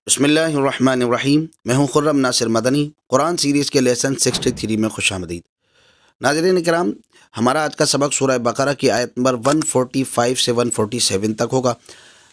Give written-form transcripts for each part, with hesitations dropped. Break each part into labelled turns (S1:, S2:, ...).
S1: بسم اللہ الرحمن الرحیم۔ میں ہوں خرم ناصر مدنی۔ قرآن سیریز کے لیسن 63 میں خوش آمدید۔ ناظرین کرام، ہمارا آج کا سبق سورہ بقرہ کی آیت نمبر 145 سے 147 تک ہوگا،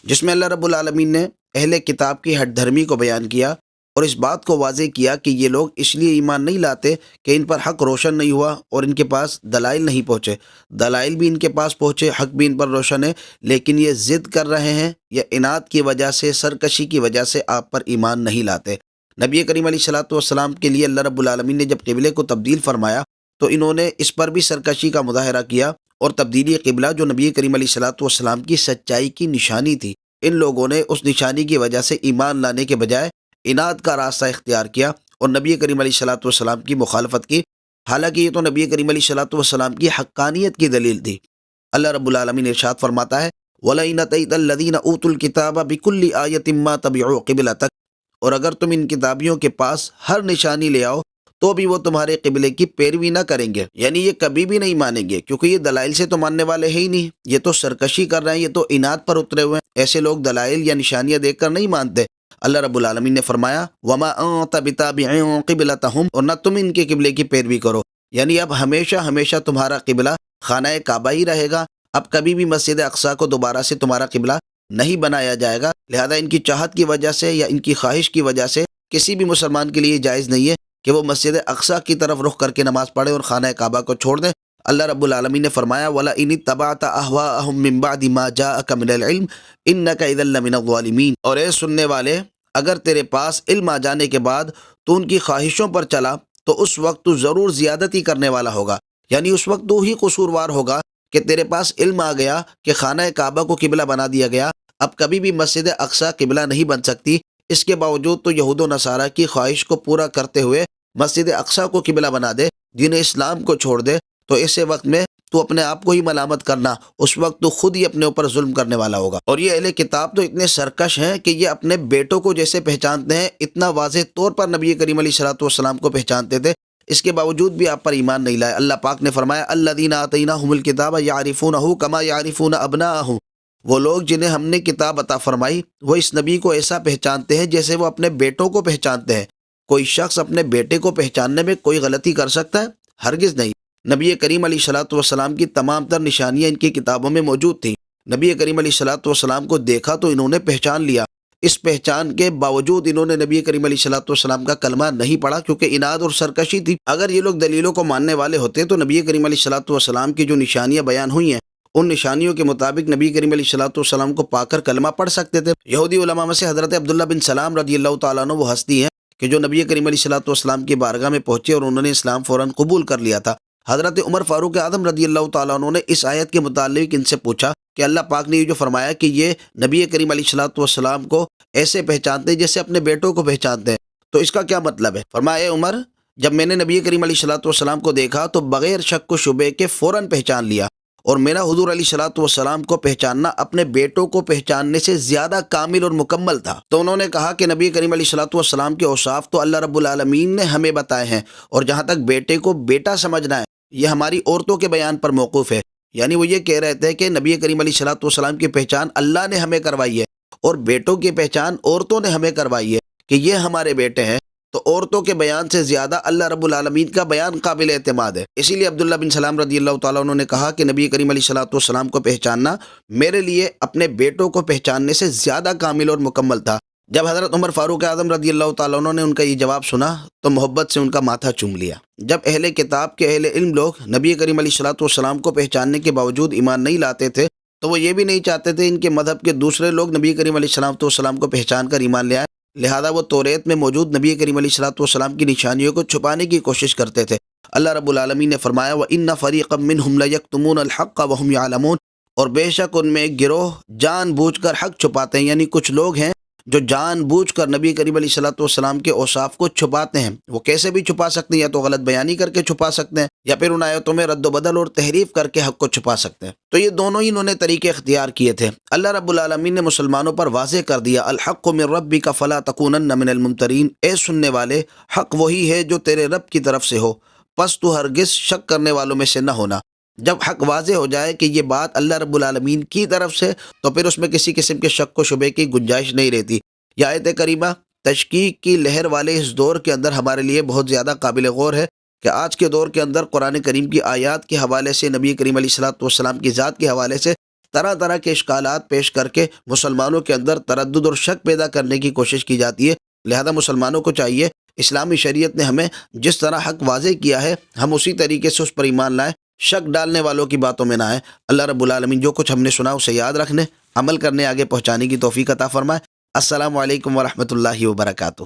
S1: جس میں اللہ رب العالمین نے اہل کتاب کی ہٹ دھرمی کو بیان کیا اور اس بات کو واضح کیا کہ یہ لوگ اس لیے ایمان نہیں لاتے کہ ان پر حق روشن نہیں ہوا اور ان کے پاس دلائل نہیں پہنچے۔ دلائل بھی ان کے پاس پہنچے، حق بھی ان پر روشن ہے، لیکن یہ ضد کر رہے ہیں یا اناد کی وجہ سے، سرکشی کی وجہ سے آپ پر ایمان نہیں لاتے۔ نبی کریم علیہ الصلوۃ والسلام کے لیے اللہ رب العالمین نے جب قبلے کو تبدیل فرمایا تو انہوں نے اس پر بھی سرکشی کا مظاہرہ کیا، اور تبدیلی قبلہ جو نبی کریم علیہ الصلوۃ والسلام کی سچائی کی نشانی تھی، ان لوگوں نے اس نشانی کی وجہ سے ایمان لانے کے بجائے اناد کا راستہ اختیار کیا اور نبی کریم علیہ الصلوۃ والسلام کی مخالفت کی، حالانکہ یہ تو نبی کریم علیہ الصلوۃ والسلام کی حقانیت کی دلیل تھی۔ اللہ رب العالمین ارشاد فرماتا ہے وَلَئِنْ أَتَيْتَ الَّذِينَ أُوتُوا الْكِتَابَ بِكُلِّ آيَةٍ مَا تَبِعُوا قِبْلَتَكَ، اور اگر تم ان کتابیوں کے پاس ہر نشانی لے آؤ تو بھی وہ تمہارے قبلے کی پیروی نہ کریں گے، یعنی یہ کبھی بھی نہیں مانیں گے، کیونکہ یہ دلائل سے تو ماننے والے ہیں ہی نہیں، یہ تو سرکشی کر رہے ہیں، یہ تو اناد پر اترے ہوئے ہیں۔ ایسے لوگ دلائل یا نشانیاں دیکھ کر نہیں مانتے۔ اللہ رب العالمین نے فرمایا وَمَا أَنْتَ بِتَابِعٍ قِبْلَتَهُمْ، اور نہ تم ان کے قبلے کی پیروی کرو، یعنی اب ہمیشہ ہمیشہ تمہارا قبلہ خانہ کعبہ ہی رہے گا، اب کبھی بھی مسجد اقصیٰ کو دوبارہ سے تمہارا قبلہ نہیں بنایا جائے گا۔ لہذا ان کی چاہت کی وجہ سے یا ان کی خواہش کی وجہ سے کسی بھی مسلمان کے لیے جائز نہیں ہے کہ وہ مسجد اقصیٰ کی طرف رخ کر کے نماز پڑھے اور خانہ کعبہ کو چھوڑ دیں۔ اللہ رب العالمین نے فرمایا وَلَئِنِ اتَّبَعْتَ أَهْوَاءَهُم مِّن بَعْدِ مَا جَاءَكَ مِنَ الْعِلْمِ إِنَّكَ إِذًا لَّمِنَ الظَّالِمِينَ، اور اے سننے والے، اگر تیرے پاس علم آ جانے کے بعد تو ان کی خواہشوں پر چلا تو اس وقت تو ضرور زیادتی کرنے والا ہوگا، یعنی اس وقت تو ہی قصوروار ہوگا کہ تیرے پاس علم آ گیا کہ خانہ کعبہ کو قبلہ بنا دیا گیا، اب کبھی بھی مسجد اقصیٰ قبلہ نہیں بن سکتی۔ اس کے باوجود تو یہود و نصارہ کی خواہش کو پورا کرتے ہوئے مسجد اقصیٰ کو قبلہ بنا دے، دین اسلام کو چھوڑ دے، تو ایسے وقت میں تو اپنے آپ کو ہی ملامت کرنا، اس وقت تو خود ہی اپنے اوپر ظلم کرنے والا ہوگا۔ اور یہ اہل کتاب تو اتنے سرکش ہیں کہ یہ اپنے بیٹوں کو جیسے پہچانتے ہیں، اتنا واضح طور پر نبی کریم علیہ الصلوۃ والسلام کو پہچانتے تھے، اس کے باوجود بھی آپ پر ایمان نہیں لائے۔ اللہ پاک نے فرمایا الذین آتیناہم الکتاب یعرفونہ کما یعرفون ابناءہم، وہ لوگ جنہیں ہم نے کتاب عطا فرمائی وہ اس نبی کو ایسا پہچانتے ہیں جیسے وہ اپنے بیٹوں کو پہچانتے ہیں۔ کوئی شخص اپنے بیٹے کو پہچاننے میں کوئی غلطی کر سکتا ہے؟ ہرگز نہیں۔ نبی کریم علیہ الصلوۃ والسلام کی تمام تر نشانیاں ان کی کتابوں میں موجود تھیں۔ نبی کریم علیہ الصلوۃ والسلام کو دیکھا تو انہوں نے پہچان لیا، اس پہچان کے باوجود انہوں نے نبی کریم علیہ الصلوۃ والسلام کا کلمہ نہیں پڑھا، کیونکہ اناد اور سرکشی تھی۔ اگر یہ لوگ دلیلوں کو ماننے والے ہوتے تو نبی کریم علیہ الصلوۃ والسلام کی جو نشانیاں بیان ہوئی ہیں ان نشانیوں کے مطابق نبی کریم علیہ الصلوۃ والسلام کو پا کر کلمہ پڑھ سکتے تھے۔ یہودی علماء میں سے حضرت عبداللہ بن سلام رضی اللہ تعالیٰ عنہ وہ ہستی ہیں کہ جو نبی کریم علیہ الصلوۃ والسلام کی بارگاہ میں پہنچے اور انہوں نے اسلام فوراً قبول کر لیا تھا۔ حضرت عمر فاروق اعظم رضی اللہ تعالیٰ عنہ نے اس آیت کے متعلق ان سے پوچھا کہ اللہ پاک نے یہ جو فرمایا کہ یہ نبی کریم علیہ الصلوۃ والسلام کو ایسے پہچانتے ہیں جیسے اپنے بیٹوں کو پہچانتے ہیں، تو اس کا کیا مطلب ہے؟ فرمایا اے عمر، جب میں نے نبی کریم علیہ الصلوۃ والسلام کو دیکھا تو بغیر شک و شبے کے فوراً پہچان لیا، اور میرا حضور علیہ الصلوۃ والسلام کو پہچاننا اپنے بیٹوں کو پہچاننے سے زیادہ کامل اور مکمل تھا۔ تو انہوں نے کہا کہ نبی کریم علیہ الصلوۃ والسلام کے اوصاف تو اللہ رب العالمین نے ہمیں بتائے ہیں، اور جہاں تک بیٹے کو بیٹا سمجھنا ہے یہ ہماری عورتوں کے بیان پر موقوف ہے، یعنی وہ یہ کہہ رہے تھے کہ نبی کریم علیہ الصلوۃ والسلام کی پہچان اللہ نے ہمیں کروائی ہے اور بیٹوں کی پہچان عورتوں نے ہمیں کروائی ہے کہ یہ ہمارے بیٹے ہیں، تو عورتوں کے بیان سے زیادہ اللہ رب العالمین کا بیان قابل اعتماد ہے۔ اسی لیے عبداللہ بن سلام رضی اللہ تعالیٰ عنہ نے کہا کہ نبی کریم علیہ الصلوۃ والسلام کو پہچاننا میرے لیے اپنے بیٹوں کو پہچاننے سے زیادہ کامل اور مکمل تھا۔ جب حضرت عمر فاروق اعظم رضی اللہ تعالیٰ عنہ نے ان کا یہ جواب سنا تو محبت سے ان کا ماتھا چوم لیا۔ جب اہل کتاب کے اہل علم لوگ نبی کریم علیہ الصلوۃ والسلام کو پہچاننے کے باوجود ایمان نہیں لاتے تھے تو وہ یہ بھی نہیں چاہتے تھے ان کے مذہب کے دوسرے لوگ نبی کریم علیہ الصلوۃ والسلام کو پہچان کر ایمان لے آئے، لہذا وہ توریت میں موجود نبی کریم علیہ الصلوۃ والسلام کی نشانیوں کو چھپانے کی کوشش کرتے تھے۔ اللہ رب العالمین نے فرمایا وَإِنَّ فَرِيقًا مِّنْهُمْ لَيَكْتُمُونَ الْحَقَّ وَهُمْ يَعْلَمُونَ، اور بے شک ان میں ایک گروہ جان بوجھ کر حق چھپاتے ہیں، یعنی کچھ لوگ ہیں جو جان بوجھ کر نبی کریم علیہ الصلوۃ والسلام کے اوصاف کو چھپاتے ہیں۔ وہ کیسے بھی چھپا سکتے ہیں، یا تو غلط بیانی کر کے چھپا سکتے ہیں یا پھر ان آیتوں میں رد و بدل اور تحریف کر کے حق کو چھپا سکتے ہیں۔ تو یہ دونوں ہی انہوں نے طریقے اختیار کیے تھے۔ اللہ رب العالمین نے مسلمانوں پر واضح کر دیا الحق من ربک فلا تکونن من الممترین، اے سننے والے، حق وہی ہے جو تیرے رب کی طرف سے ہو، پس تو ہرگز شک کرنے والوں میں سے نہ ہونا۔ جب حق واضح ہو جائے کہ یہ بات اللہ رب العالمین کی طرف سے تو پھر اس میں کسی قسم کے شک و شبے کی گنجائش نہیں رہتی۔ یہ آیت کریمہ تشکیک کی لہر والے اس دور کے اندر ہمارے لیے بہت زیادہ قابل غور ہے کہ آج کے دور کے اندر قرآن کریم کی آیات کے حوالے سے، نبی کریم علیہ الصلوۃ والسلام کی ذات کے حوالے سے طرح طرح کے اشکالات پیش کر کے مسلمانوں کے اندر تردد اور شک پیدا کرنے کی کوشش کی جاتی ہے۔ لہذا مسلمانوں کو چاہیے، اسلامی شریعت نے ہمیں جس طرح حق واضح کیا ہے ہم اسی طریقے سے اس پر ایمان لائیں، شک ڈالنے والوں کی باتوں میں نہ آئیں۔ اللہ رب العالمین جو کچھ ہم نے سنا اسے یاد رکھنے، عمل کرنے، آگے پہنچانے کی توفیق عطا فرمائے۔ السلام علیکم ورحمۃ اللہ وبرکاتہ۔